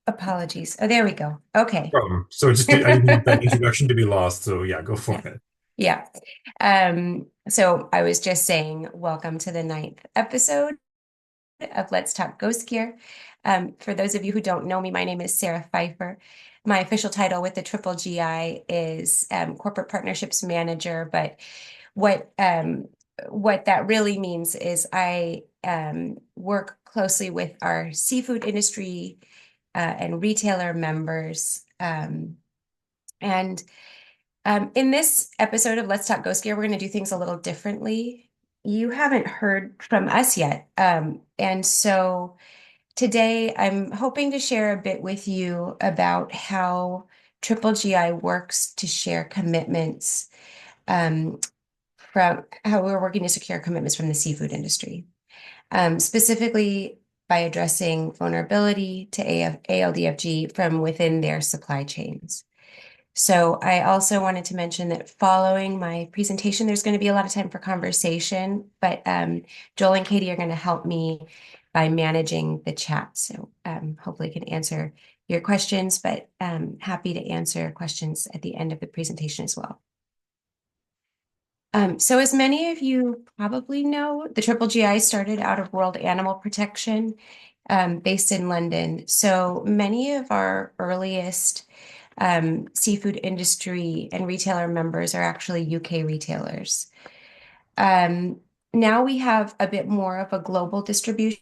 Apologies. Oh, there we go. Okay. So I didn't want that introduction to be lost. So yeah, go for Yeah. it. Yeah. So I was just saying, welcome to the ninth episode of Let's Talk Ghost Gear. For those of you who don't know me, my name is Sarah Pfeifer. My official title with the Triple GI is Corporate Partnerships Manager, but what um, what that really means is I work closely with our seafood industry and retailer members. And In this episode of Let's Talk Ghost Gear, we're going to do things a little differently. You haven't heard from us yet. And so today I'm hoping to share a bit with you about how Triple GI works to share commitments um, from how we're working to secure commitments from the seafood industry, specifically by addressing vulnerability to ALDFG from within their supply chains. So I also wanted to mention that following my presentation, there's going to be a lot of time for conversation, but Joel and Katie are going to help me by managing the chat. So hopefully I can answer your questions, but happy to answer questions at the end of the presentation as well. So as many of you probably know, the Triple GI started out of World Animal Protection, based in London. So many of our earliest seafood industry and retailer members are actually UK retailers. Um, Now we have a bit more of a global distribution.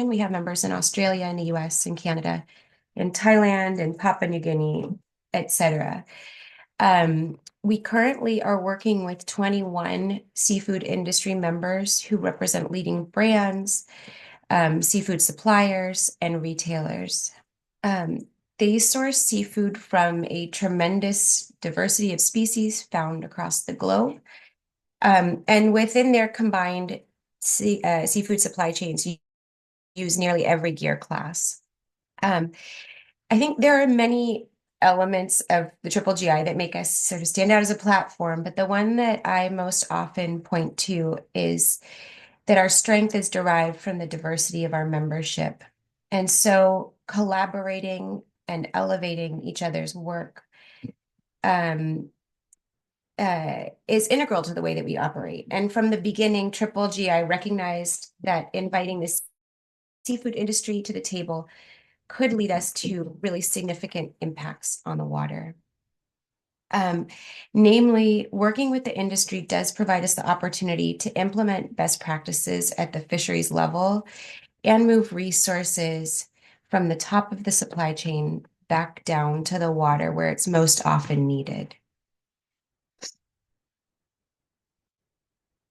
We have members in Australia and the US and Canada and Thailand and Papua New Guinea, etc. We currently are working with 21 seafood industry members who represent leading brands, seafood suppliers, and retailers. Um, they source seafood from a tremendous diversity of species found across the globe. And within their combined seafood supply chains, you use nearly every gear class. Um, I think there are many elements of the Triple GI that make us sort of stand out as a platform, but the one that I most often point to is that our strength is derived from the diversity of our membership. And so collaborating and elevating each other's work um, is integral to the way that we operate. And from the beginning, Triple GI recognized that inviting the seafood industry to the table could lead us to really significant impacts on the water. Um, Namely, working with the industry does provide us the opportunity to implement best practices at the fisheries level and move resources from the top of the supply chain back down to the water where it's most often needed.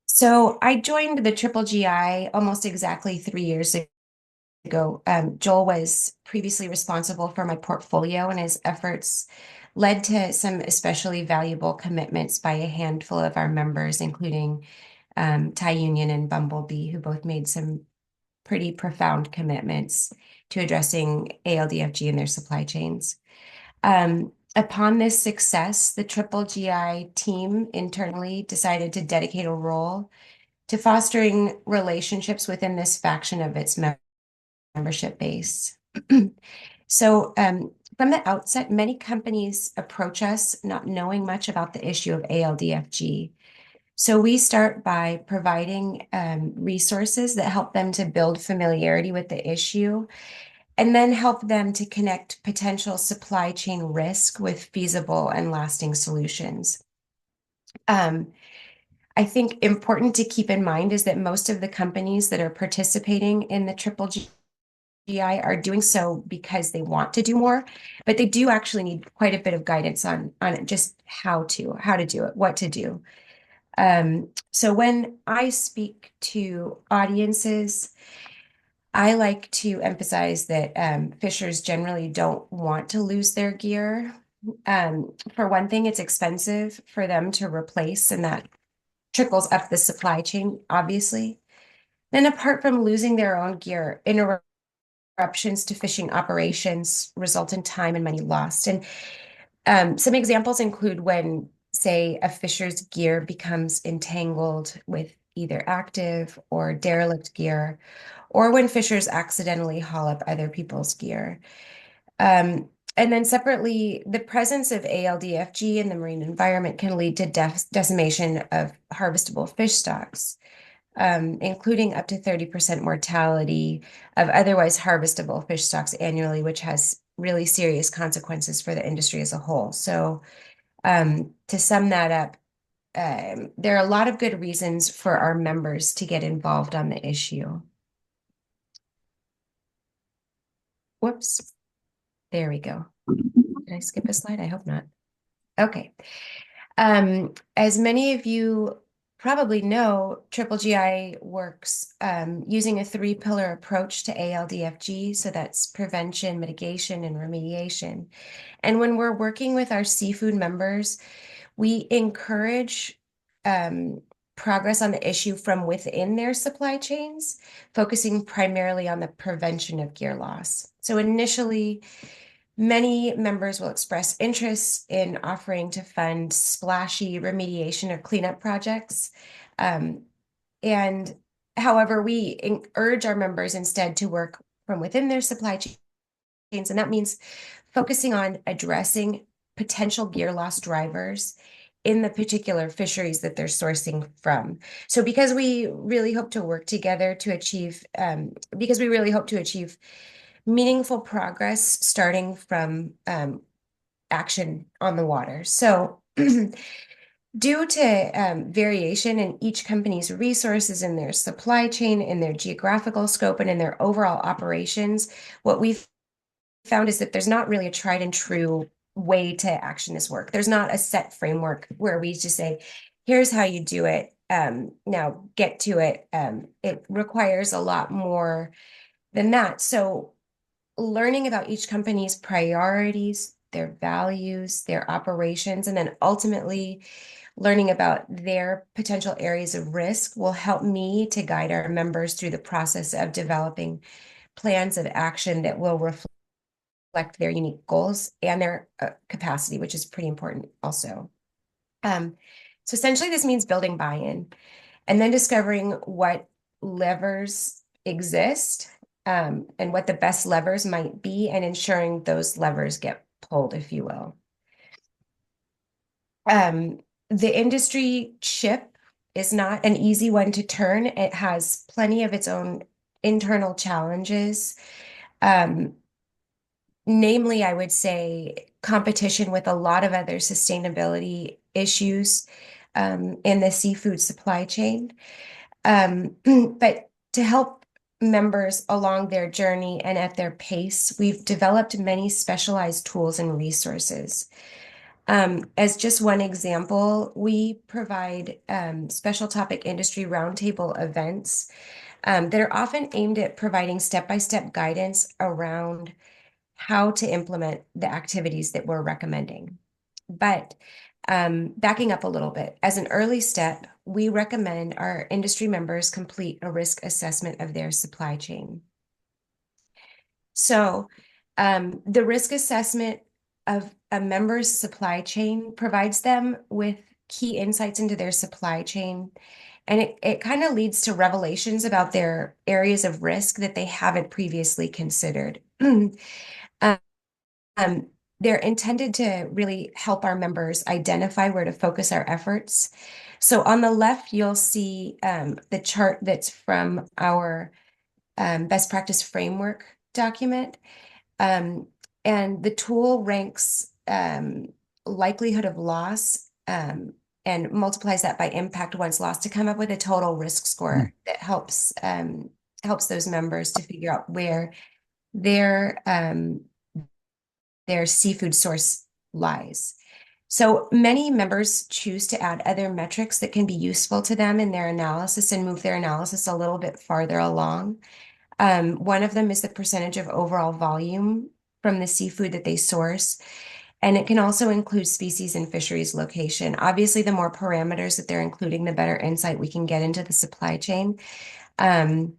So I joined the Triple GI almost exactly 3 years ago. Joel was previously responsible for my portfolio, and his efforts led to some especially valuable commitments by a handful of our members, including Thai Union and Bumblebee, who both made some pretty profound commitments to addressing ALDFG in their supply chains. Upon this success, the Triple GI team internally decided to dedicate a role to fostering relationships within this faction of its membership base. So, from the outset, many companies approach us not knowing much about the issue of ALDFG. So we start by providing resources that help them to build familiarity with the issue and then help them to connect potential supply chain risk with feasible and lasting solutions. Um, I think important to keep in mind is that most of the companies that are participating in the Triple GI are doing so because they want to do more, but they do actually need quite a bit of guidance on just how to do it, what to do. So when I speak to audiences, I like to emphasize that fishers generally don't want to lose their gear. For one thing, it's expensive for them to replace, and that trickles up the supply chain, obviously. Then, apart from losing their own gear, interruptions to fishing operations result in time and money lost. And some examples include when, say, a fisher's gear becomes entangled with either active or derelict gear, or when fishers accidentally haul up other people's gear. And then separately, the presence of ALDFG in the marine environment can lead to decimation of harvestable fish stocks, including up to 30% mortality of otherwise harvestable fish stocks annually, which has really serious consequences for the industry as a whole. So, to sum that up, there are a lot of good reasons for our members to get involved on the issue. Whoops, there we go. Did I skip a slide? I hope not. Okay. As many of you probably know, Triple GI works using a three-pillar approach to ALDFG. So that's prevention, mitigation, and remediation. And when we're working with our seafood members, we encourage progress on the issue from within their supply chains, focusing primarily on the prevention of gear loss. So initially, many members will express interest in offering to fund splashy remediation or cleanup projects. And however, we urge our members instead to work from within their supply chains. And that means focusing on addressing potential gear loss drivers in the particular fisheries that they're sourcing from. So because we really hope to work together to achieve, because we really hope to achieve meaningful progress starting from action on the water. So due to variation in each company's resources in their supply chain, in their geographical scope, and in their overall operations, what we've found is that there's not really a tried and true way to action this work. There's not a set framework where we just say, here's how you do it. Now get to it. It requires a lot more than that. So learning about each company's priorities, their values, their operations, and then ultimately learning about their potential areas of risk will help me to guide our members through the process of developing plans of action that will reflect their unique goals and their capacity, which is pretty important also. So essentially, this means building buy-in and then discovering what levers exist and what the best levers might be, and ensuring those levers get pulled, if you will. The industry ship is not an easy one to turn. It has plenty of its own internal challenges. Namely, I would say competition with a lot of other sustainability issues in the seafood supply chain. But to help members along their journey and at their pace, we've developed many specialized tools and resources. As just one example, we provide special topic industry roundtable events that are often aimed at providing step-by-step guidance around how to implement the activities that we're recommending. But backing up a little bit, as an early step, we recommend our industry members complete a risk assessment of their supply chain. So the risk assessment of a member's supply chain provides them with key insights into their supply chain. And it kind of leads to revelations about their areas of risk that they haven't previously considered. They're intended to really help our members identify where to focus our efforts. So on the left, you'll see the chart that's from our best practice framework document. And the tool ranks likelihood of loss and multiplies that by impact once lost to come up with a total risk score that helps those members to figure out where their seafood source lies. So many members choose to add other metrics that can be useful to them in their analysis and move their analysis a little bit farther along. One of them is the percentage of overall volume from the seafood that they source. And it can also include species and fisheries location. Obviously, the more parameters that they're including, the better insight we can get into the supply chain. And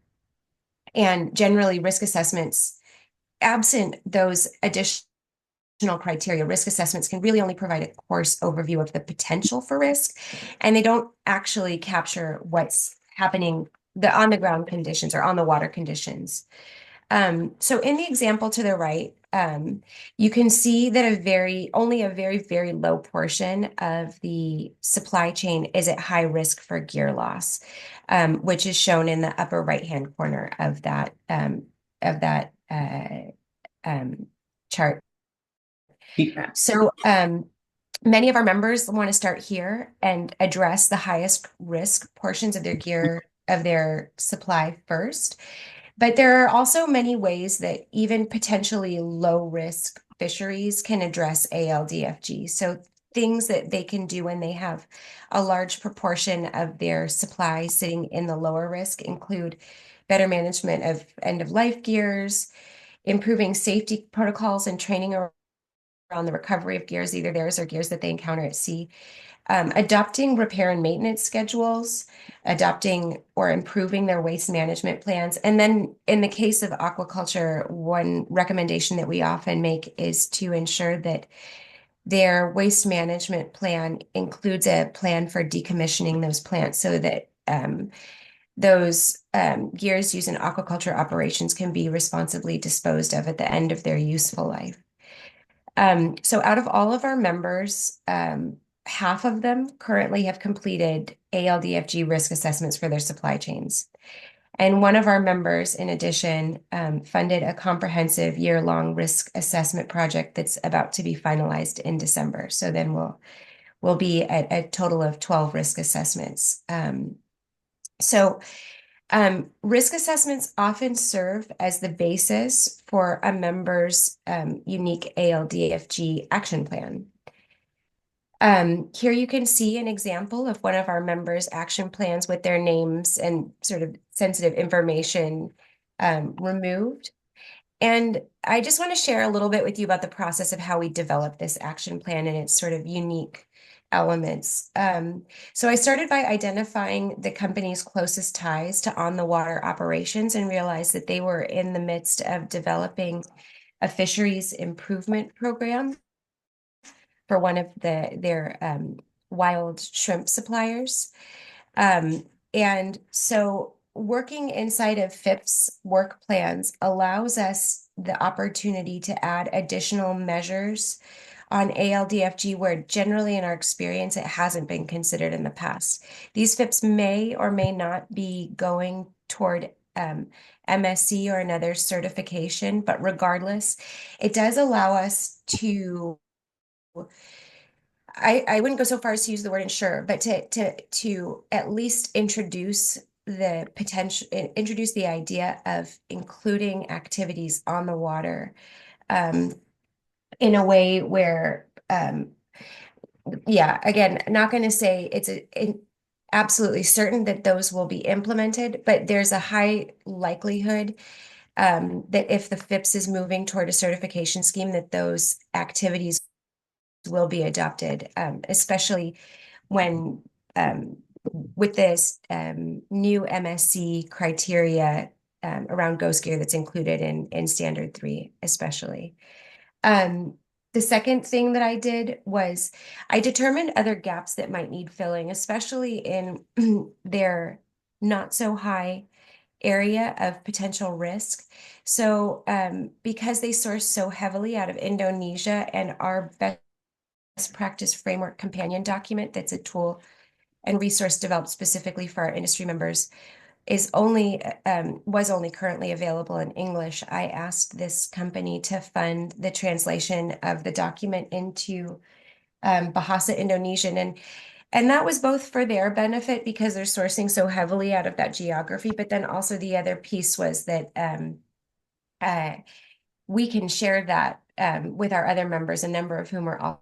generally, risk assessments, absent those additional criteria, risk assessments can really only provide a coarse overview of the potential for risk, and they don't actually capture what's happening, the on the ground conditions or on the water conditions. So in the example to the right, you can see that only a very, very low portion of the supply chain is at high risk for gear loss, which is shown in the upper right-hand corner of that um, chart. Yeah. So many of our members want to start here and address the highest risk portions of their gear, of their supply first. But there are also many ways that even potentially low risk fisheries can address ALDFG. So things that they can do when they have a large proportion of their supply sitting in the lower risk include better management of end of life gears, improving safety protocols and training around the recovery of gears, either theirs or gears that they encounter at sea, adopting repair and maintenance schedules, adopting or improving their waste management plans. And then in the case of aquaculture, one recommendation that we often make is to ensure that their waste management plan includes a plan for decommissioning those plants so that those gears used in aquaculture operations can be responsibly disposed of at the end of their useful life. So out of all of our members, half of them currently have completed ALDFG risk assessments for their supply chains. And one of our members, in addition, funded a comprehensive year-long risk assessment project that's about to be finalized in December. So then we'll be at a total of 12 risk assessments. So risk assessments often serve as the basis for a member's unique ALDFG action plan. Here you can see an example of one of our members' action plans with their names and sort of sensitive information removed. And I just want to share a little bit with you about the process of how we develop this action plan and its sort of unique elements. So I started by identifying the company's closest ties to on-the-water operations and realized that they were in the midst of developing a fisheries improvement program for one of their wild shrimp suppliers. And so working inside of FIP's work plans allows us the opportunity to add additional measures on ALDFG where generally in our experience it hasn't been considered in the past. These FIPs may or may not be going toward MSC or another certification, but regardless, it does allow us to I wouldn't go so far as to use the word ensure, but to at least introduce the idea of including activities on the water in a way where yeah, again, not going to say it's absolutely certain that those will be implemented, but there's a high likelihood that if the FIPS is moving toward a certification scheme, that those activities will be adopted, especially when with this new MSC criteria around ghost gear that's included in Standard 3, especially. The second thing that I did was I determined other gaps that might need filling, especially in their not so high area of potential risk. So because they source so heavily out of Indonesia and our best practice framework companion document, that's a tool and resource developed specifically for our industry members, was only currently available in English. I asked this company to fund the translation of the document into Bahasa Indonesian, and that was both for their benefit because they're sourcing so heavily out of that geography, but then also the other piece was that we can share that with our other members, a number of whom are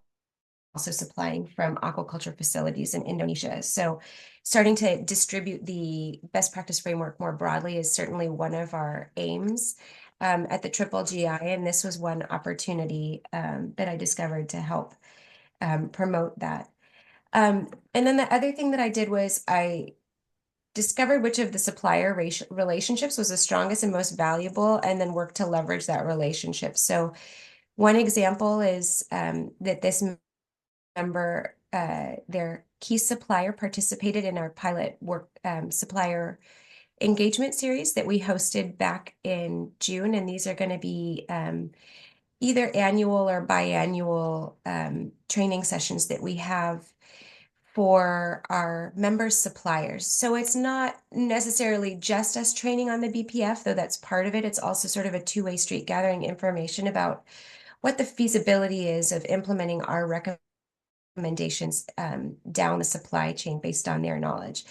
also supplying from aquaculture facilities in Indonesia. So starting to distribute the best practice framework more broadly is certainly one of our aims at the GGGI, and this was one opportunity that I discovered to help promote that. And then the other thing that I did was I discovered which of the supplier relationships was the strongest and most valuable, and then worked to leverage that relationship. So one example is that this member, their key supplier participated in our pilot work supplier engagement series that we hosted back in June, and these are going to be either annual or biannual training sessions that we have for our members' suppliers. So it's not necessarily just us training on the BPF, though that's part of it. It's also sort of a two-way street, gathering information about what the feasibility is of implementing our recommendations down the supply chain based on their knowledge,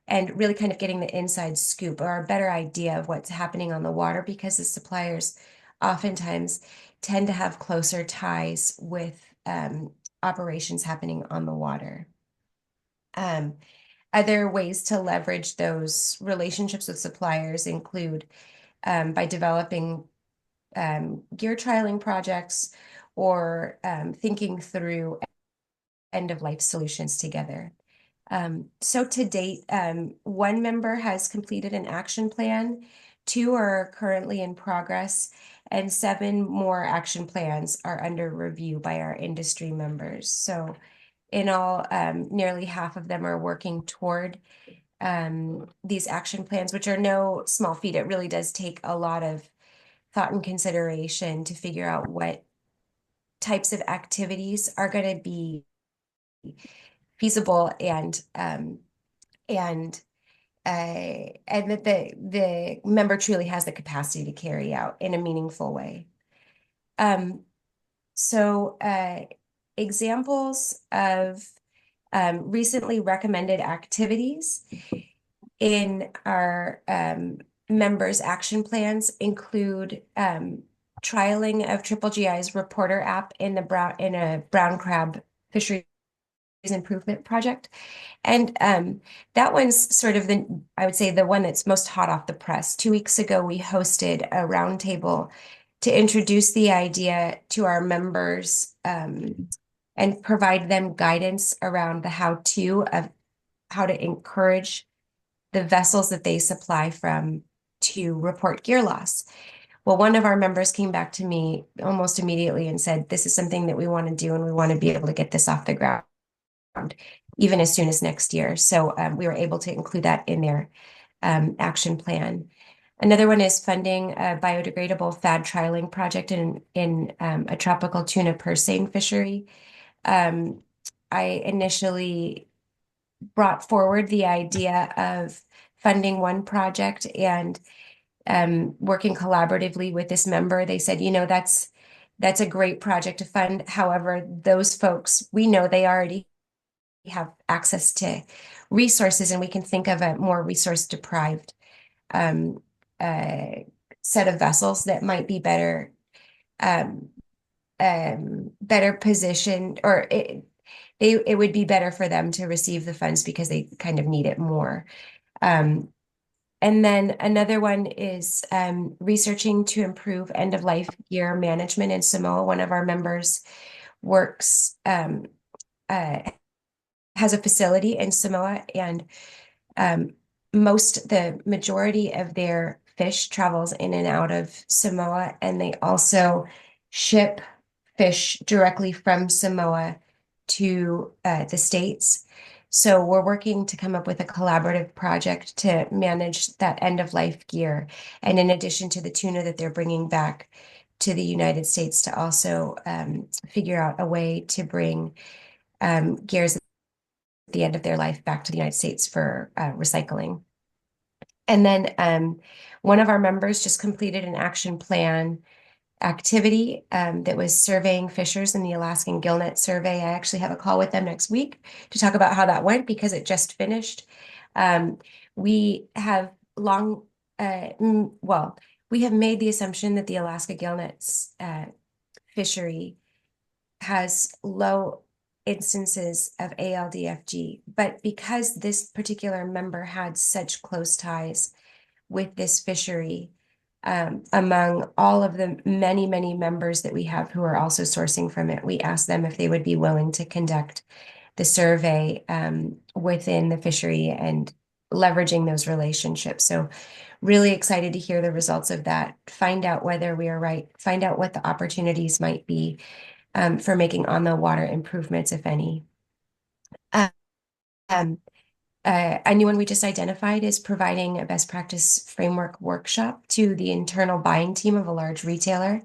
and really kind of getting the inside scoop or a better idea of what's happening on the water, because the suppliers oftentimes tend to have closer ties with operations happening on the water. Other ways to leverage those relationships with suppliers include by developing gear trialing projects, or thinking through end-of-life solutions together. So to date, one member has completed an action plan, 2 are currently in progress, and 7 more action plans are under review by our industry members. So in all, nearly half of them are working toward these action plans, which are no small feat. It really does take a lot of thought and consideration to figure out what types of activities are going to be feasible and that the member truly has the capacity to carry out in a meaningful way. So examples of recently recommended activities in our members' action plans include trialing of GGGI's reporter app in a brown crab fisheries improvement project. And that one's sort of I would say the one that's most hot off the press. 2 weeks ago, we hosted a roundtable to introduce the idea to our members and provide them guidance around the how-to of how to encourage the vessels that they supply from to report gear loss. Well, one of our members came back to me almost immediately and said, this is something that we want to do, and we want to be able to get this off the ground even as soon as next year. So we were able to include that in their action plan. Another one is funding a biodegradable FAD trialing project in a tropical tuna purse seine fishery. I initially brought forward the idea of funding one project, and working collaboratively with this member, they said, that's a great project to fund. However, those folks, we know they already have access to resources, and we can think of a more resource deprived set of vessels that might be better positioned, or it would be better for them to receive the funds because they kind of need it more. And then another one is researching to improve end-of-life gear management in Samoa. One of our members works has a facility in Samoa, and the majority of their fish travels in and out of Samoa, and they also ship fish directly from Samoa to the States. So we're working to come up with a collaborative project to manage that end-of-life gear. And in addition to the tuna that they're bringing back to the United States, to also figure out a way to bring gears at the end of their life back to the United States for recycling. And then one of our members just completed an action plan activity that was surveying fishers in the Alaskan gillnet survey. I actually have a call with them next week to talk about how that went, because it just finished. We have we have made the assumption that the Alaska gillnets fishery has low instances of ALDFG, but because this particular member had such close ties with this fishery, among all of the many, many members that we have who are also sourcing from it, we asked them if they would be willing to conduct the survey within the fishery and leveraging those relationships. So really excited to hear the results of that, find out whether we are right, find out what the opportunities might be for making on the water improvements, if any. Um, a new one we just identified is providing a best practice framework workshop to the internal buying team of a large retailer.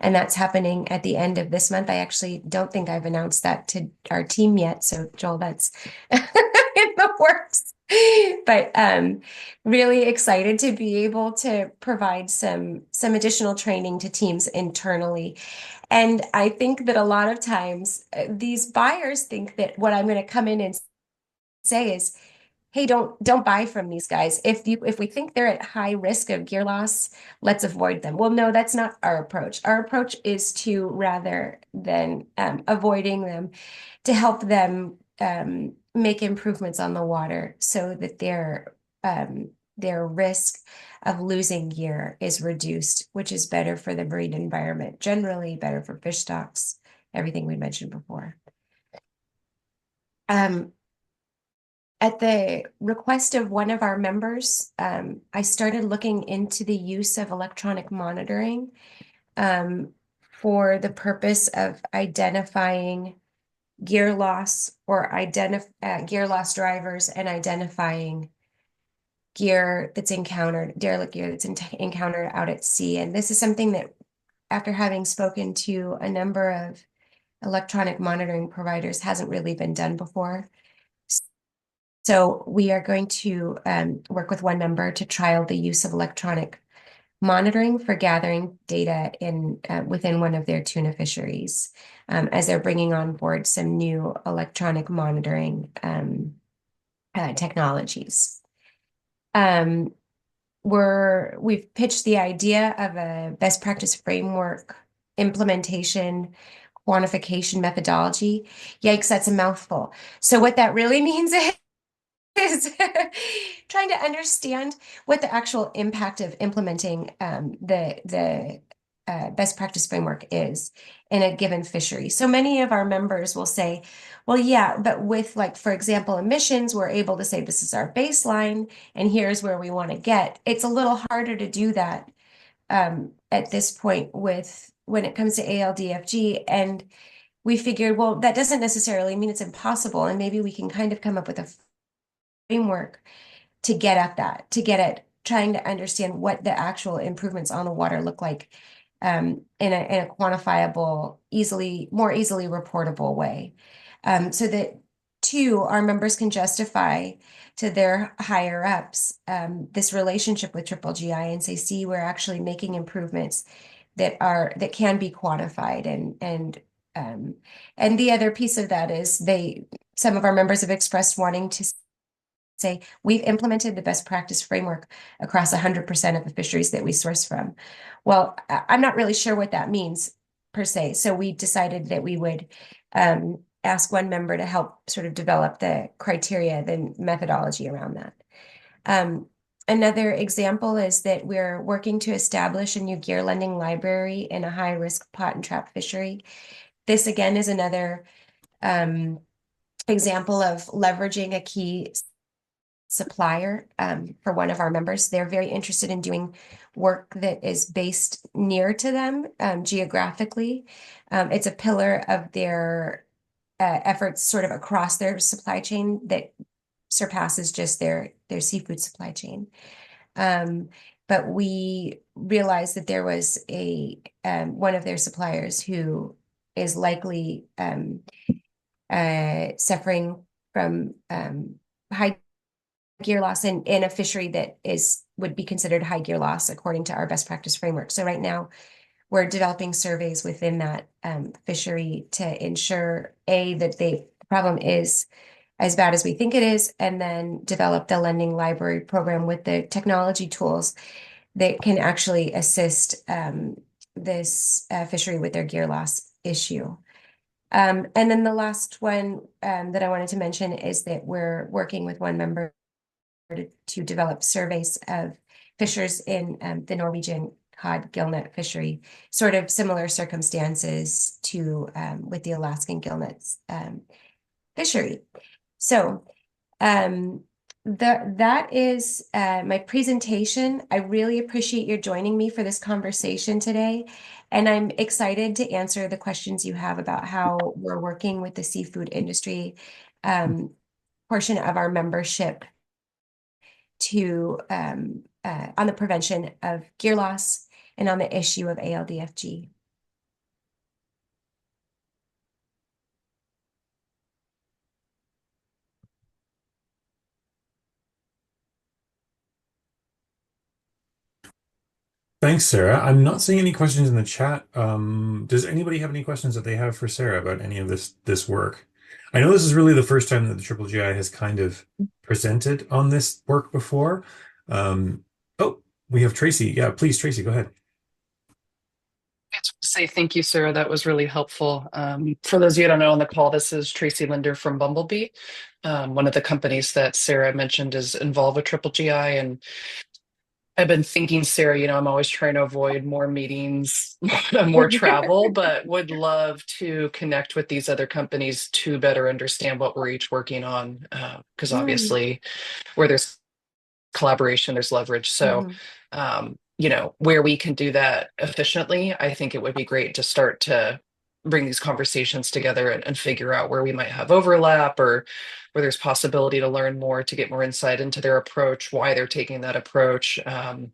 And that's happening at the end of this month. I actually don't think I've announced that to our team yet. So Joel, that's in the works. But really excited to be able to provide some additional training to teams internally. And I think that a lot of times these buyers think that what I'm going to come in and say is, hey, don't buy from these guys. If we think they're at high risk of gear loss, let's avoid them. Well, no, that's not our approach. Our approach is to, rather than avoiding them, to help them make improvements on the water so that their risk of losing gear is reduced, which is better for the marine environment, generally better for fish stocks, everything we mentioned before. At the request of one of our members, I started looking into the use of electronic monitoring for the purpose of identifying gear loss or gear loss drivers and identifying gear that's encountered, derelict gear that's encountered out at sea. And this is something that, after having spoken to a number of electronic monitoring providers, hasn't really been done before. So we are going to work with one member to trial the use of electronic monitoring for gathering data within one of their tuna fisheries, as they're bringing on board some new electronic monitoring technologies. We've pitched the idea of a best practice framework implementation quantification methodology. Yikes, that's a mouthful. So what that really means is trying to understand what the actual impact of implementing the best practice framework is in a given fishery. So many of our members will say, well, yeah, but with, like, for example, emissions, we're able to say this is our baseline and here's where we want to get. It's a little harder to do that at this point when it comes to ALDFG. And we figured, well, that doesn't necessarily mean it's impossible. And maybe we can kind of come up with a framework to get at that, to get at trying to understand what the actual improvements on the water look like in a quantifiable, more easily reportable way, so that our members can justify to their higher ups this relationship with Triple GI and say, see, we're actually making improvements that can be quantified. And the other piece of that is some of our members have expressed wanting to say, we've implemented the best practice framework across 100% of the fisheries that we source from. Well, I'm not really sure what that means per se. So we decided that we would ask one member to help sort of develop the criteria, the methodology around that. Another example is that we're working to establish a new gear lending library in a high-risk pot and trap fishery. This, again, is another example of leveraging a key supplier for one of our members. They're very interested in doing work that is based near to them geographically. It's a pillar of their efforts sort of across their supply chain that surpasses just their seafood supply chain. But we realized that there was one of their suppliers who is likely suffering from high gear loss in a fishery that would be considered high gear loss according to our best practice framework. So right now we're developing surveys within that fishery to ensure that the problem is as bad as we think it is, and then develop the lending library program with the technology tools that can actually assist this fishery with their gear loss issue. And then the last one that I wanted to mention is that we're working with one member to develop surveys of fishers in the Norwegian cod gillnet fishery, sort of similar circumstances to with the Alaskan gillnets fishery. So that is my presentation. I really appreciate your joining me for this conversation today. And I'm excited to answer the questions you have about how we're working with the seafood industry portion of our membership to on the prevention of gear loss and on the issue of ALDFG. Thanks, Sarah. I'm not seeing any questions in the chat. Does anybody have any questions that they have for Sarah about any of this work? I know this is really the first time that the Triple GI has kind of presented on this work before. Oh, we have Tracy. Yeah, please, Tracy, go ahead. I just want to say thank you, Sarah. That was really helpful. For those of you who don't know on the call, this is Tracy Linder from Bumblebee. One of the companies that Sarah mentioned is involved with Triple GI. And I've been thinking, Sarah, I'm always trying to avoid more meetings, more travel, but would love to connect with these other companies to better understand what we're each working on. Because obviously, where there's collaboration, there's leverage. So, where we can do that efficiently, I think it would be great to start to bring these conversations together and figure out where we might have overlap or where there's possibility to learn more, to get more insight into their approach, why they're taking that approach, and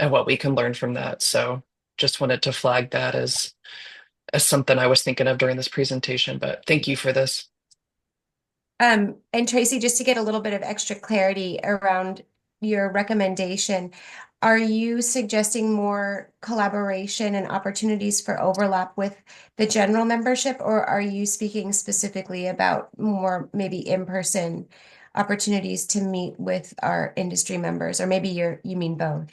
what we can learn from that. So just wanted to flag that as something I was thinking of during this presentation, but thank you for this. And Tracy, just to get a little bit of extra clarity around your recommendation, are you suggesting more collaboration and opportunities for overlap with the general membership, or are you speaking specifically about more maybe in-person opportunities to meet with our industry members, or maybe you mean both?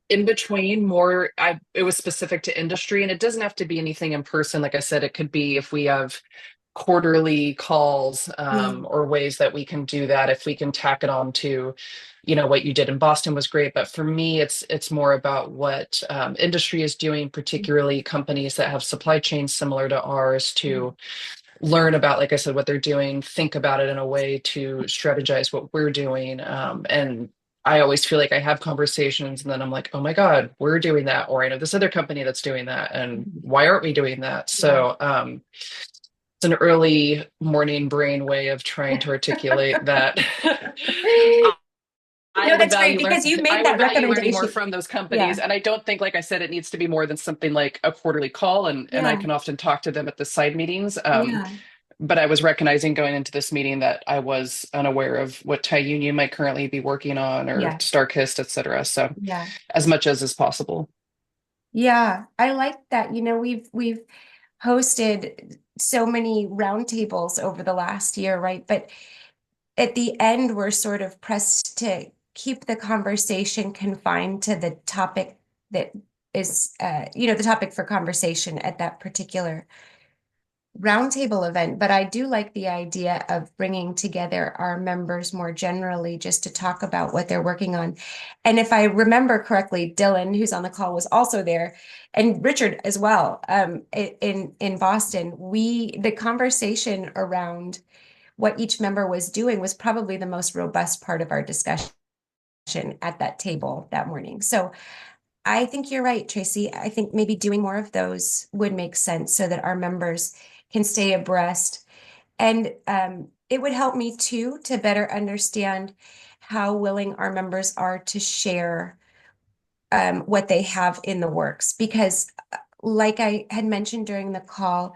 In between more, it was specific to industry, and it doesn't have to be anything in person. Like I said, it could be if we have quarterly calls or ways that we can do that. If we can tack it on to, what you did in Boston was great. But for me, it's more about what industry is doing, particularly companies that have supply chains similar to ours, to learn about, like I said, what they're doing, think about it in a way to strategize what we're doing. And I always feel like I have conversations and then I'm like, oh my God, we're doing that. Or I know this other company that's doing that. And why aren't we doing that? So it's an early morning brain way of trying to articulate that. No, that's great because you made that learning more recommendation. from those companies. Yeah. And I don't think, like I said, it needs to be more than something like a quarterly call. And I can often talk to them at the side meetings. But I was recognizing going into this meeting that I was unaware of what Thai Union might currently be working on, or StarKist, et cetera. So as much as is possible. Yeah, I like that. We've hosted so many roundtables over the last year, right? But at the end, we're sort of pressed to keep the conversation confined to the topic that is, the topic for conversation at that particular roundtable event. But I do like the idea of bringing together our members more generally just to talk about what they're working on. And if I remember correctly, Dylan, who's on the call, was also there, and Richard as well. In Boston, the conversation around what each member was doing was probably the most robust part of our discussion at that table that morning. So I think you're right, Tracy. I think maybe doing more of those would make sense so that our members can stay abreast. And it would help me too to better understand how willing our members are to share what they have in the works. Because like I had mentioned during the call,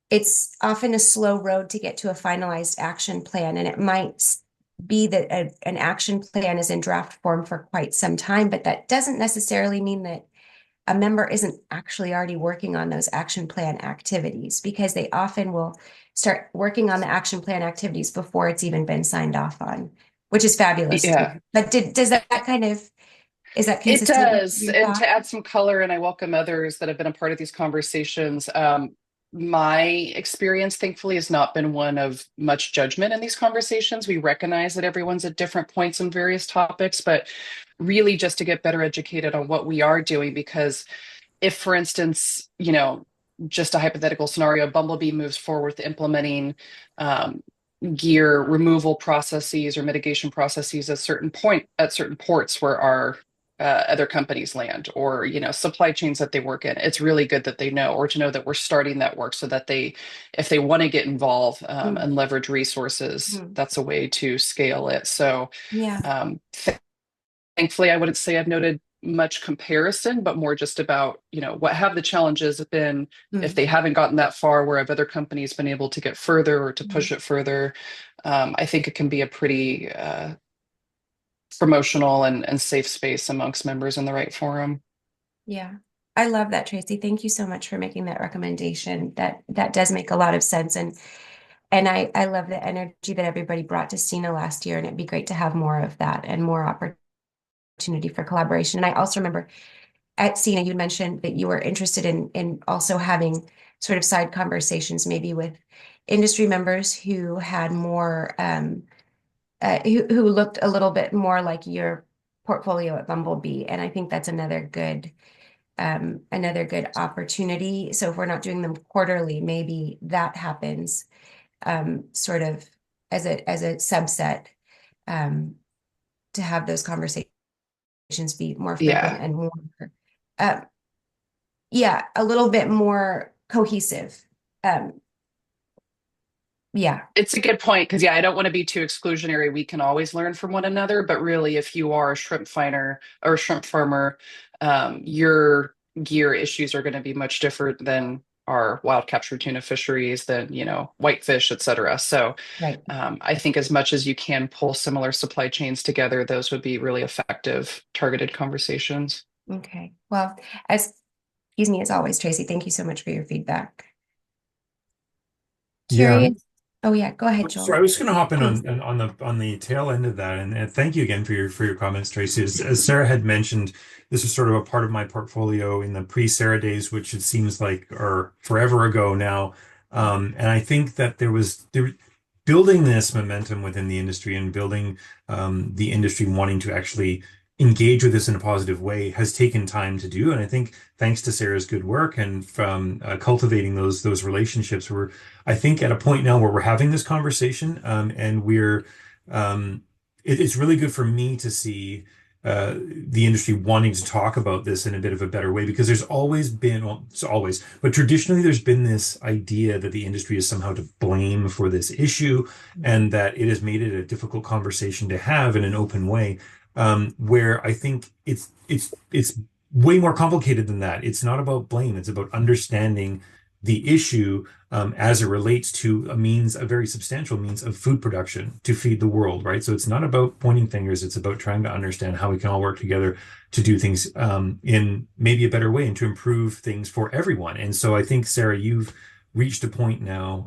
it's often a slow road to get to a finalized action plan. And it might be that an action plan is in draft form for quite some time, but that doesn't necessarily mean that a member isn't actually already working on those action plan activities, because they often will start working on the action plan activities before it's even been signed off on, which is fabulous. Yeah. But is that is that consistent? It does. And to add some color, and I welcome others that have been a part of these conversations. My experience, thankfully, has not been one of much judgment in these conversations. We recognize that everyone's at different points in various topics, but really just to get better educated on what we are doing. Because if, for instance, just a hypothetical scenario, Bumblebee moves forward with implementing gear removal processes or mitigation processes at certain ports where our other companies land, or supply chains that they work in. It's really good that they know, or to know that we're starting that work, so that if they want to get involved and leverage resources, that's a way to scale it. So Yeah. thankfully, I wouldn't say I've noted much comparison, but more just about, what have the challenges been if they haven't gotten that far, where have other companies been able to get further or to push it further. I think it can be a pretty promotional and safe space amongst members in the right forum. Yeah. I love that, Tracy. Thank you so much for making that recommendation. That does make a lot of sense. And I love the energy that everybody brought to SINA last year, and it'd be great to have more of that and more opportunity for collaboration. And I also remember at SINA, you mentioned that you were interested in also having sort of side conversations, maybe with industry members who had more, who looked a little bit more like your portfolio at Bumblebee. And I think that's another good opportunity. So if we're not doing them quarterly, maybe that happens sort of as a subset, to have those conversations be more frequent and more, a little bit more cohesive. It's a good point, because I don't want to be too exclusionary. We can always learn from one another, but really, if you are a shrimp finder or a shrimp farmer, your gear issues are going to be much different than our wild capture tuna fisheries, than whitefish, etc. So Right. I think as much as you can pull similar supply chains together, those would be really effective targeted conversations. Okay. Well, excuse me, as always, Tracy, thank you so much for your feedback. Yeah. Curious. Oh yeah, go ahead, Joel. So I was going to hop in Please. on the tail end of that, and thank you again for your comments, Tracy. As Sarah had mentioned, this was sort of a part of my portfolio in the pre-Sarah days, which it seems like are forever ago now. And I think that there building this momentum within the industry, and building the industry wanting to actually engage with this in a positive way has taken time to do. And I think thanks to Sarah's good work and from cultivating those relationships, we're, I think, at a point now where we're having this conversation, and it's really good for me to see the industry wanting to talk about this in a bit of a better way, because there's always been, well, it's always, but traditionally there's been this idea that the industry is somehow to blame for this issue, and that it has made it a difficult conversation to have in an open way, where I think it's way more complicated than that. It's not about blame. It's about understanding the issue, as it relates to a very substantial means of food production to feed the world, right? So it's not about pointing fingers. It's about trying to understand how we can all work together to do things in maybe a better way, and to improve things for everyone. And so I think, Sarah, you've reached a point now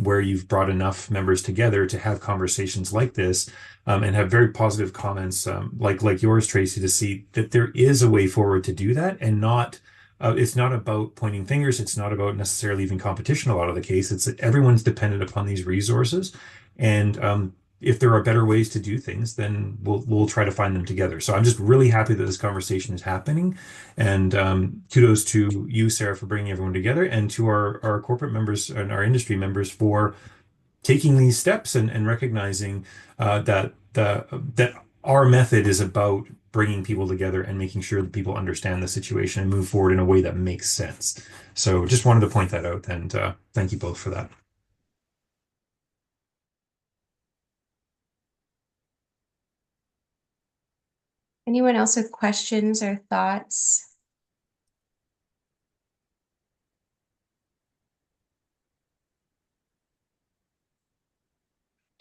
where you've brought enough members together to have conversations like this, and have very positive comments, like yours, Tracy, to see that there is a way forward to do that, and not. It's not about pointing fingers. It's not about necessarily even competition. A lot of the case, it's that everyone's dependent upon these resources, and if there are better ways to do things, then we'll try to find them together. So I'm just really happy that this conversation is happening, and kudos to you, Sarah, for bringing everyone together, and to our corporate members and our industry members for taking these steps, and recognizing that our method is about bringing people together and making sure that people understand the situation and move forward in a way that makes sense. So just wanted to point that out, and thank you both for that. Anyone else with questions or thoughts?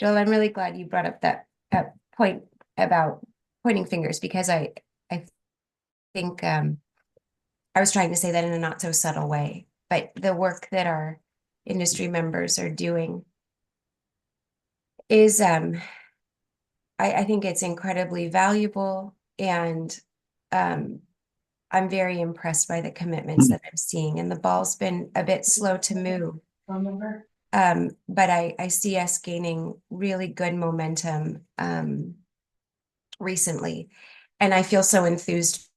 Joel, I'm really glad you brought up that point about pointing fingers, because I think I was trying to say that in a not so subtle way, but the work that our industry members are doing is I think it's incredibly valuable, and I'm very impressed by the commitments that I'm seeing, and the ball's been a bit slow to move. But I see us gaining really good momentum recently, and I feel so enthused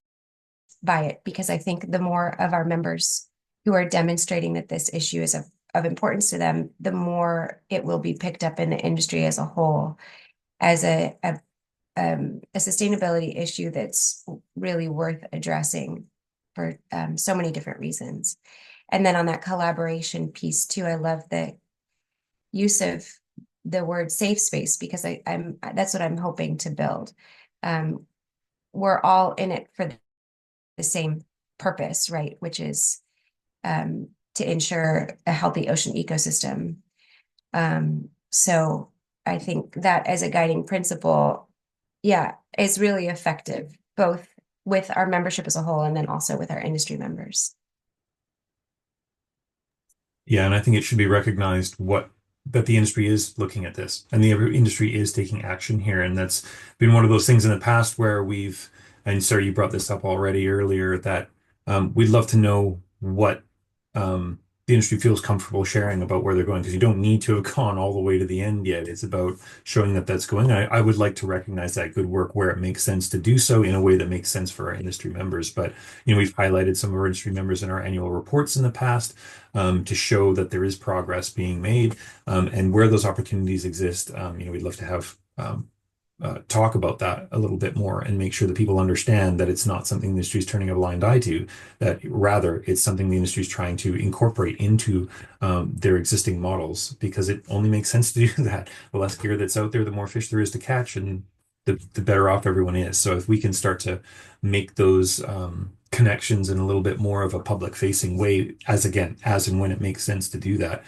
by it, because I think the more of our members who are demonstrating that this issue is of importance to them, the more it will be picked up in the industry as a whole as a a sustainability issue that's really worth addressing for so many different reasons. And then on that collaboration piece too, I love the use of the word safe space, because that's what I'm hoping to build. We're all in it for the same purpose, right? Which is to ensure a healthy ocean ecosystem. So I think that as a guiding principle, yeah, is really effective, both with our membership as a whole and then also with our industry members. Yeah, and I think it should be recognized that the industry is looking at this and the industry is taking action here. And that's been one of those things in the past where and Sarah, you brought this up already earlier, that we'd love to know what the industry feels comfortable sharing about where they're going, because you don't need to have gone all the way to the end yet. It's about showing that that's going. I would like to recognize that good work where it makes sense to do so in a way that makes sense for our industry members. But, we've highlighted some of our industry members in our annual reports in the past to show that there is progress being made, and where those opportunities exist. We'd love to have talk about that a little bit more and make sure that people understand that it's not something the industry is turning a blind eye to, that rather it's something the industry is trying to incorporate into their existing models, because it only makes sense to do that. The less gear that's out there, the more fish there is to catch, and the better off everyone is. So if we can start to make those connections in a little bit more of a public facing way, as and when it makes sense to do that,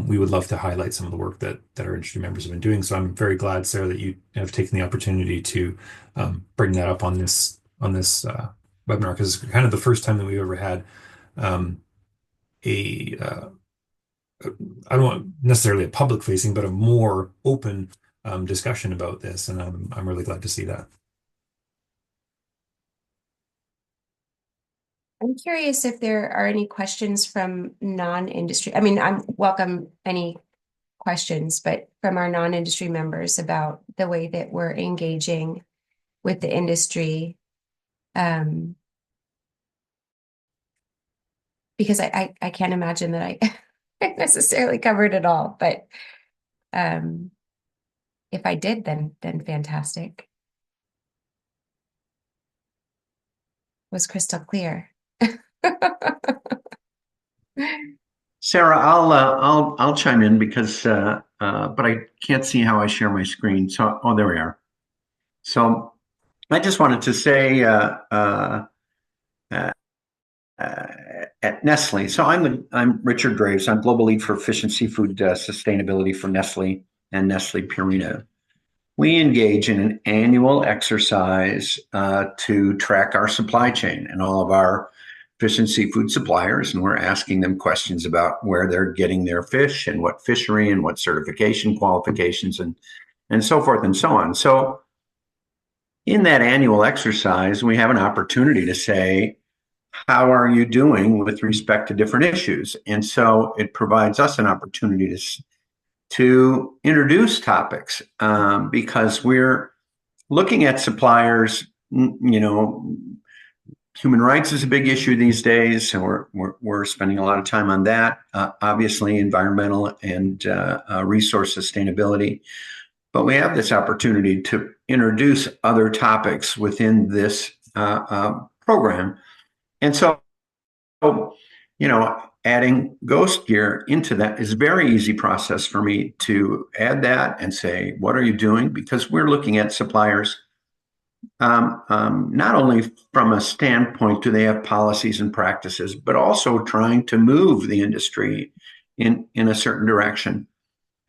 we would love to highlight some of the work that our industry members have been doing. So I'm very glad, Sarah, that you have taken the opportunity to bring that up on this webinar, because it's kind of the first time that we've ever had I don't want necessarily a public facing, but a more open discussion about this, and I'm really glad to see that. I'm curious if there are any questions from non-industry. I mean, I'm welcome any questions, but from our non-industry members about the way that we're engaging with the industry. Because I can't imagine that I necessarily covered it all, but if I did, then fantastic. Was crystal clear. Sarah, I'll chime in because but I can't see how I share my screen. So there we are. So I just wanted to say at Nestle. So I'm Richard Graves. I'm global lead for fish and seafood sustainability for Nestle and Nestle Purina. We engage in an annual exercise to track our supply chain and all of our fish and seafood suppliers, and we're asking them questions about where they're getting their fish and what fishery and what certification qualifications and so forth and so on. So in that annual exercise, we have an opportunity to say, how are you doing with respect to different issues? And so it provides us an opportunity to introduce topics because we're looking at suppliers. Human rights is a big issue these days, so we're spending a lot of time on that. Obviously, environmental and resource sustainability. But we have this opportunity to introduce other topics within this program. And so, adding ghost gear into that is a very easy process for me to add that and say, what are you doing? Because we're looking at suppliers not only from a standpoint, do they have policies and practices, but also trying to move the industry in a certain direction.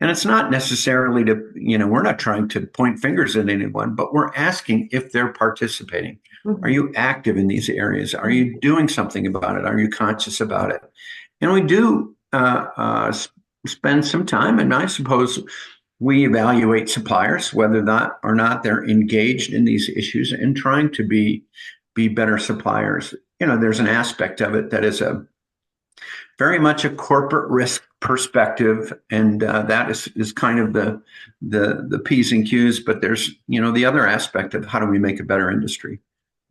And it's not necessarily we're not trying to point fingers at anyone, but we're asking if they're participating. Mm-hmm. Are you active in these areas? Are you doing something about it? Are you conscious about it? And we do spend some time, and I suppose we evaluate suppliers, whether or not they're engaged in these issues and trying to be better suppliers. There's an aspect of it that is very much a corporate risk perspective, and that is kind of the P's and Q's. But there's the other aspect of how do we make a better industry,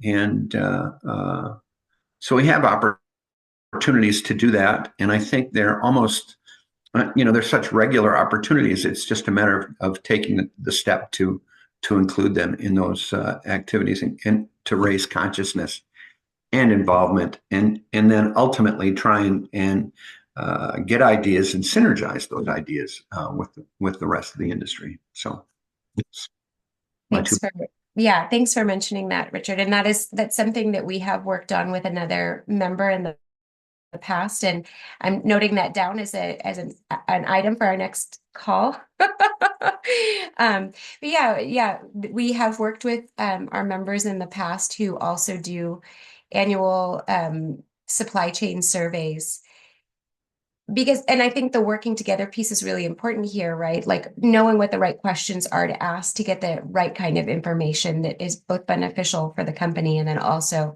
and so we have opportunities to do that, and I think they're almost there's such regular opportunities. It's just a matter of taking the step to to include them in those activities and to raise consciousness and involvement, and then ultimately try and get ideas and synergize those ideas with the rest of the industry. So it's thanks for mentioning that, Richard. And that's something that we have worked on with another member in the past, and I'm noting that down as an item for our next call. But yeah, we have worked with our members in the past who also do annual supply chain surveys, and I think the working together piece is really important here, right? Like knowing what the right questions are to ask to get the right kind of information that is both beneficial for the company and then also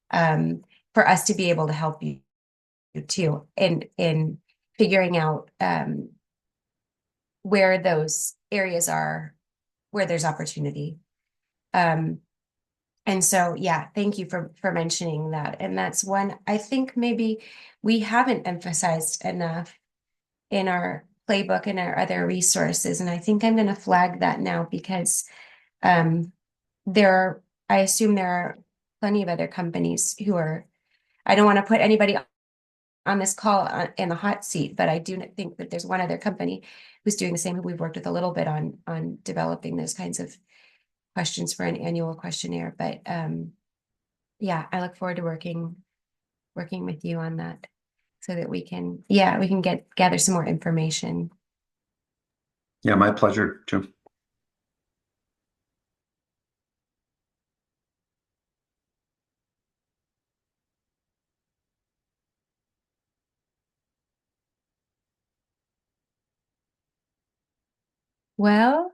for us to be able to help you too in figuring out where those areas are where there's opportunity. And so, yeah, thank you for mentioning that. And that's one I think maybe we haven't emphasized enough in our playbook and our other resources. And I think I'm going to flag that now because I assume there are plenty of other companies who are, I don't want to put anybody on this call in the hot seat, but I do think that there's one other company who's doing the same. We've worked with a little bit on developing those kinds of questions for an annual questionnaire. But yeah, I look forward to working with you on that so that we can gather some more information. Yeah, my pleasure too. Well,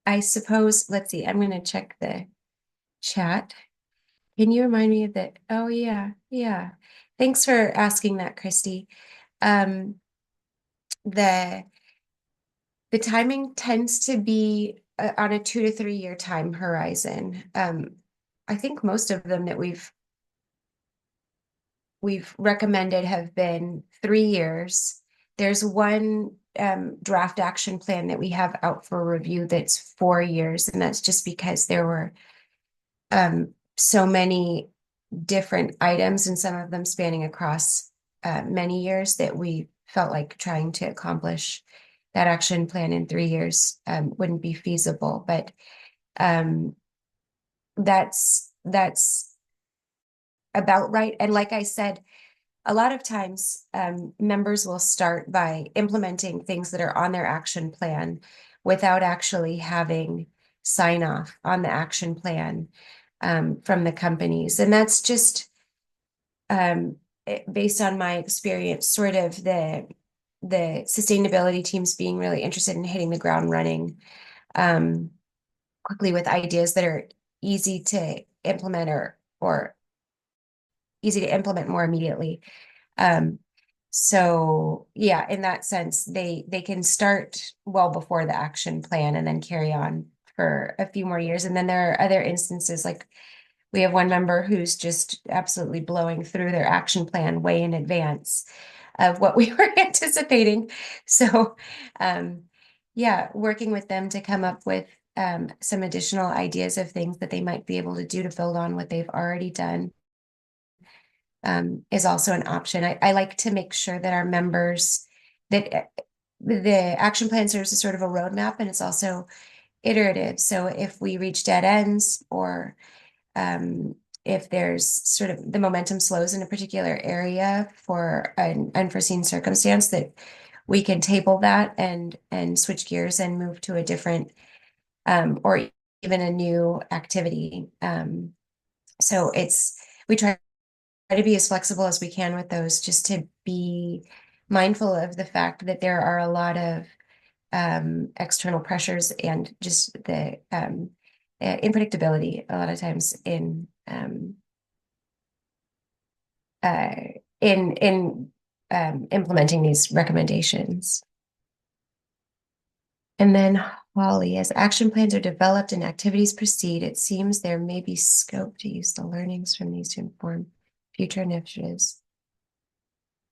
I suppose, let's see, I'm going to check the chat. Can you remind me of that? Oh, yeah. Thanks for asking that, Christy. The timing tends to be on a 2 to 3 year time horizon. I think most of them that we've recommended have been 3 years. There's one draft action plan that we have out for review that's 4 years, and that's just because there were so many different items, and some of them spanning across many years, that we felt like trying to accomplish that action plan in 3 years wouldn't be feasible. But that's about right. And like I said, a lot of times members will start by implementing things that are on their action plan without actually having sign off on the action plan from the companies. And that's just based on my experience, sort of the sustainability teams being really interested in hitting the ground running quickly with ideas that are easy to implement or easy to implement more immediately. So yeah, in that sense, they can start well before the action plan and then carry on for a few more years. And then there are other instances, like we have one member who's just absolutely blowing through their action plan way in advance of what we were anticipating. So yeah, working with them to come up with some additional ideas of things that they might be able to do to build on what they've already done is also an option. I like to make sure that our members, that the action plan serves as sort of a roadmap, and it's also iterative. So if we reach dead ends, or if there's sort of the momentum slows in a particular area for an unforeseen circumstance, that we can table that and switch gears and move to a different or even a new activity. So we try to be as flexible as we can with those, just to be mindful of the fact that there are a lot of external pressures and just the unpredictability a lot of times in implementing these recommendations. And then Holly, as action plans are developed and activities proceed, it seems there may be scope to use the learnings from these to inform future initiatives.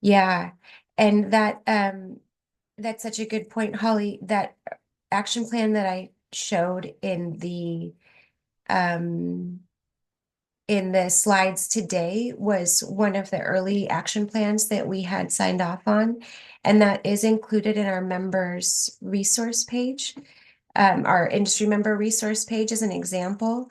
Yeah, and that That's such a good point, Holly. That action plan that I showed in the slides today was one of the early action plans that we had signed off on, and that is included in our members resource page, our industry member resource page as an example.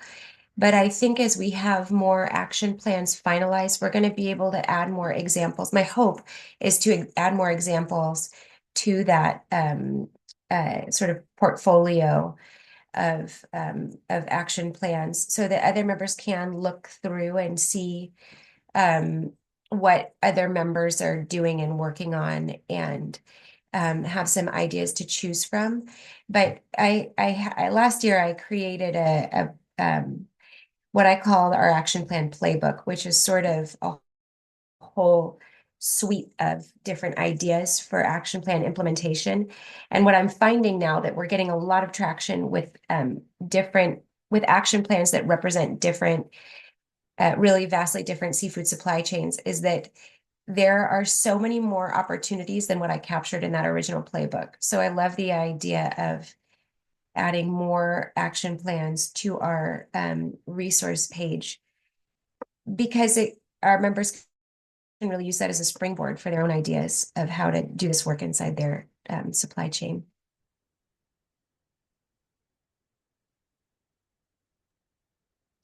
But I think as we have more action plans finalized, we're going to be able to add more examples. My hope is to add more examples to that sort of portfolio of action plans so that other members can look through and see what other members are doing and working on, and have some ideas to choose from. But I last year I created a what I call our action plan playbook, which is sort of a whole suite of different ideas for action plan implementation. And what I'm finding now that we're getting a lot of traction with with action plans that represent different, really vastly different seafood supply chains is that there are so many more opportunities than what I captured in that original playbook. So I love the idea of adding more action plans to our resource page, because our members can really use that as a springboard for their own ideas of how to do this work inside their supply chain.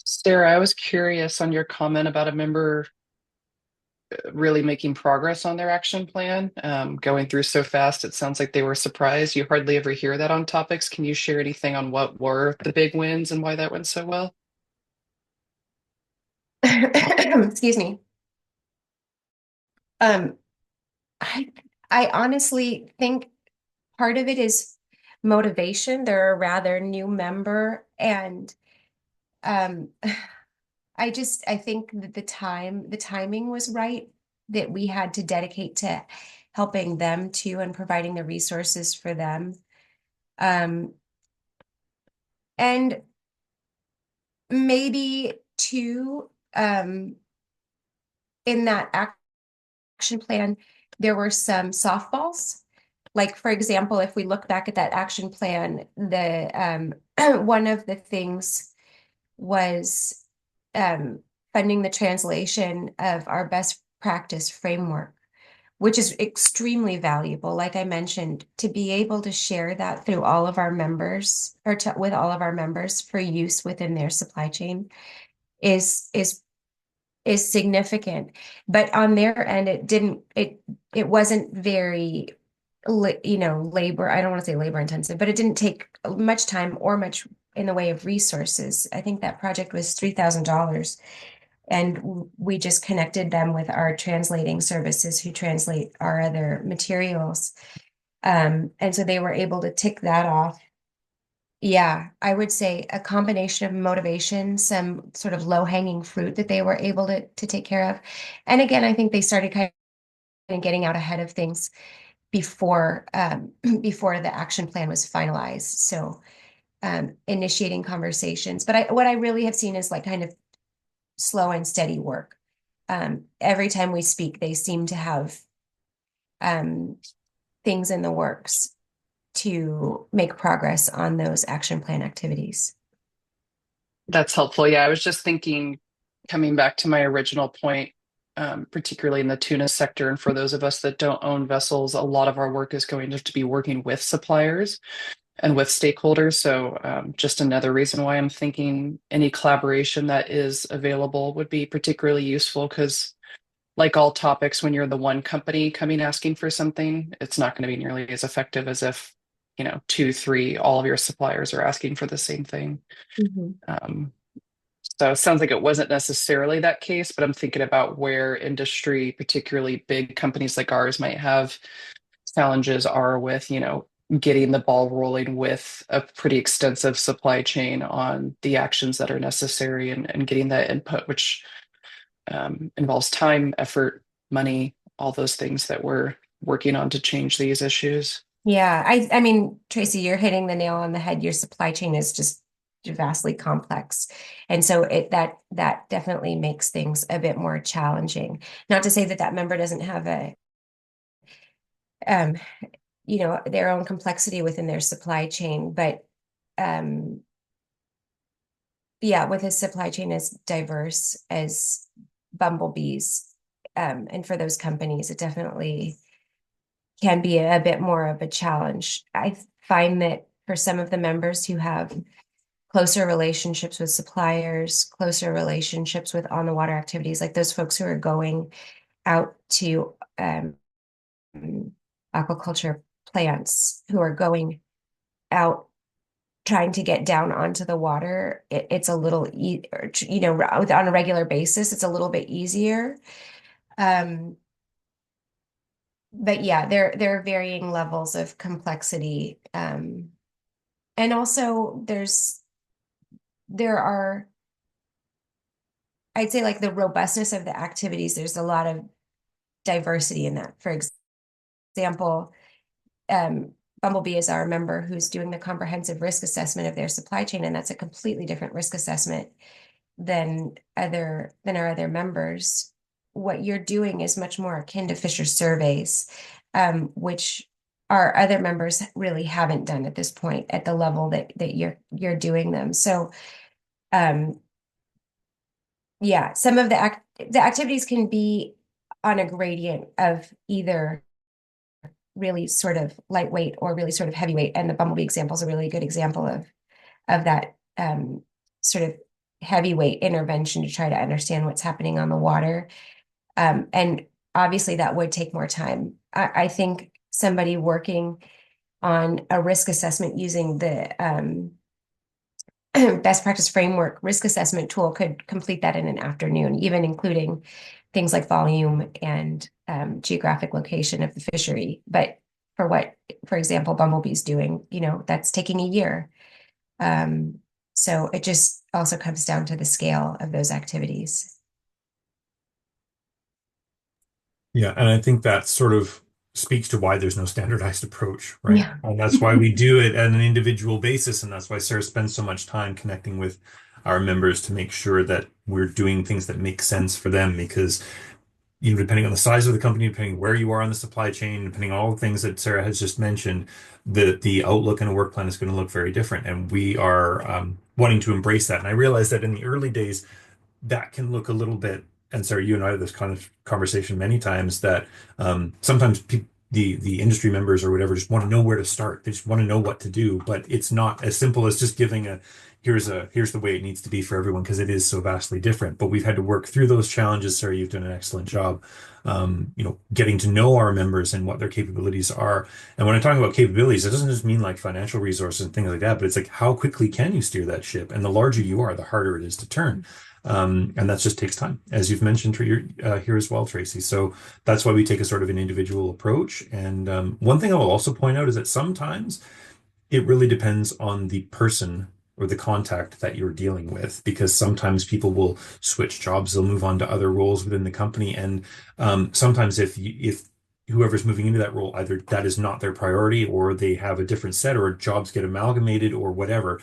Sarah, I was curious on your comment about a member really making progress on their action plan, going through so fast. It sounds like they were surprised. You hardly ever hear that on topics. Can you share anything on what were the big wins and why that went so well? Excuse me. Um, I I honestly think part of it is motivation. They're a rather new member, and um, I think that the timing was right, that we had to dedicate to helping them too and providing the resources for them. Um, and maybe too, in that action plan, there were some softballs. Like, for example, if we look back at that action plan, the one of the things was funding the translation of our best practice framework, which is extremely valuable. Like I mentioned, to be able to share that through all of our members, or with all of our members for use within their supply chain is significant. But on their end, it wasn't very labor, I don't want to say labor intensive, but it didn't take much time or much in the way of resources. I think that project was $3,000, and we just connected them with our translating services who translate our other materials. And so they were able to tick that off. Yeah, I would say a combination of motivation, some sort of low-hanging fruit that they were able to take care of. And again, I think they started kind of getting out ahead of things before before the action plan was finalized. So initiating conversations. But what I really have seen is like kind of slow and steady work. Every time we speak, they seem to have things in the works to make progress on those action plan activities. That's helpful. Yeah, I was just thinking, coming back to my original point, particularly in the tuna sector, and for those of us that don't own vessels, a lot of our work is going to have to be working with suppliers and with stakeholders. So just another reason why I'm thinking any collaboration that is available would be particularly useful, because like all topics, when you're the one company coming asking for something, it's not going to be nearly as effective as if, two, three, all of your suppliers are asking for the same thing. Um, so it sounds like it wasn't necessarily that case, but I'm thinking about where industry, particularly big companies like ours, might have challenges are with, getting the ball rolling with a pretty extensive supply chain on the actions that are necessary, and getting that input, which involves time, effort, money, all those things that we're working on to change these issues. Yeah, I mean, Tracy, you're hitting the nail on the head. Your supply chain is just vastly complex. And so that definitely makes things a bit more challenging. Not to say that member doesn't have um their own complexity within their supply chain. But yeah, with a supply chain as diverse as Bumblebee's, and for those companies, it definitely can be a bit more of a challenge. I find that for some of the members who have closer relationships with suppliers, closer relationships with on the water activities, like those folks who are going out to aquaculture plants, who are going out trying to get down onto the water, it's a little, on a regular basis, it's a little bit easier. But yeah, there are varying levels of complexity. And also there are, I'd say, like the robustness of the activities, there's a lot of diversity in that. For example, Bumblebee is our member who's doing the comprehensive risk assessment of their supply chain, and that's a completely different risk assessment than our other members. What you're doing is much more akin to Fisher surveys, which our other members really haven't done at this point at the level that you're doing them. So yeah, some of the activities can be on a gradient of either really sort of lightweight or really sort of heavyweight. And the Bumblebee example is a really good example of that sort of heavyweight intervention to try to understand what's happening on the water. And obviously that would take more time. I think somebody working on a risk assessment using the best practice framework risk assessment tool could complete that in an afternoon, even including things like volume and geographic location of the fishery. But for example, Bumblebee's doing, that's taking a year. So it just also comes down to the scale of those activities. Yeah, and I think that sort of speaks to why there's no standardized approach, right? Yeah. And that's why we do it at an individual basis, and that's why Sarah spends so much time connecting with our members to make sure that we're doing things that make sense for them. Because depending on the size of the company, depending where you are on the supply chain, depending on all the things that Sarah has just mentioned, the outlook and a work plan is going to look very different, and we are wanting to embrace that. And I realized that in the early days, that can look a little bit, and Sarah, you and I have this kind of conversation many times, that sometimes the industry members or whatever just want to know where to start. They just want to know what to do, but it's not as simple as just giving here's the way it needs to be for everyone, because it is so vastly different. But we've had to work through those challenges. Sarah, you've done an excellent job, getting to know our members and what their capabilities are. And when I talk about capabilities, it doesn't just mean like financial resources and things like that, but it's like, how quickly can you steer that ship? And the larger you are, the harder it is to turn. And that just takes time, as you've mentioned here as well, Tracy. So that's why we take a sort of an individual approach. And one thing I will also point out is that sometimes it really depends on the person or the contact that you're dealing with, because sometimes people will switch jobs, they'll move on to other roles within the company. And sometimes if whoever's moving into that role, either that is not their priority, or they have a different set, or jobs get amalgamated or whatever,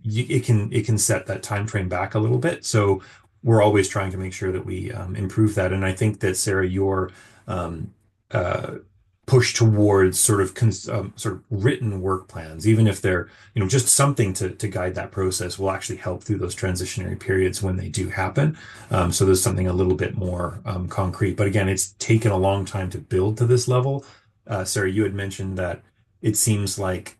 it can set that time frame back a little bit. So we're always trying to make sure that we improve that. And I think that, Sarah, your um, uh, push towards sort of written work plans, even if they're just something to guide that process, will actually help through those transitionary periods when they do happen. So there's something a little bit more concrete. But again, it's taken a long time to build to this level. Sarah, you had mentioned that it seems like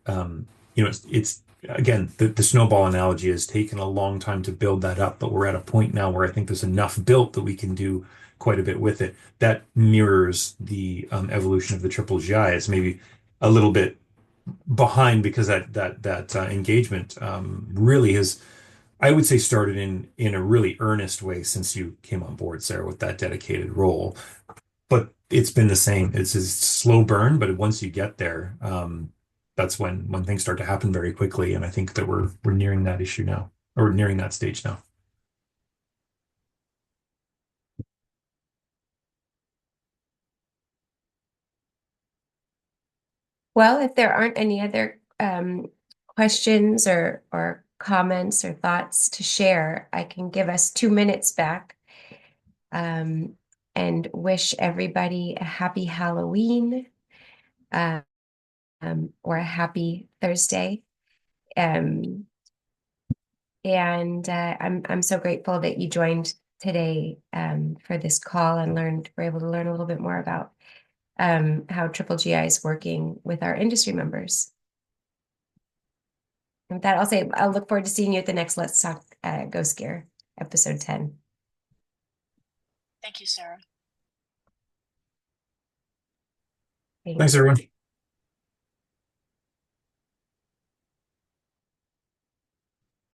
it's again, the snowball analogy has taken a long time to build that up, but we're at a point now where I think there's enough built that we can do quite a bit with it. That mirrors the evolution of the triple GI. It's maybe a little bit behind, because that engagement really has, I would say, started in a really earnest way since you came on board, Sarah, with that dedicated role. But it's been the same. It's a slow burn, but once you get there, that's when things start to happen very quickly. And I think that we're nearing that issue now, or nearing that stage now. Well, if there aren't any other questions or comments or thoughts to share, I can give us 2 minutes back, and wish everybody a happy Halloween. or a happy Thursday. And I'm so grateful that you joined today for this call and were able to learn a little bit more about how Triple GI is working with our industry members. And with that, I'll say I'll look forward to seeing you at the next Let's Talk Go Scare episode 10. Thank you, Sarah. Thanks, everyone.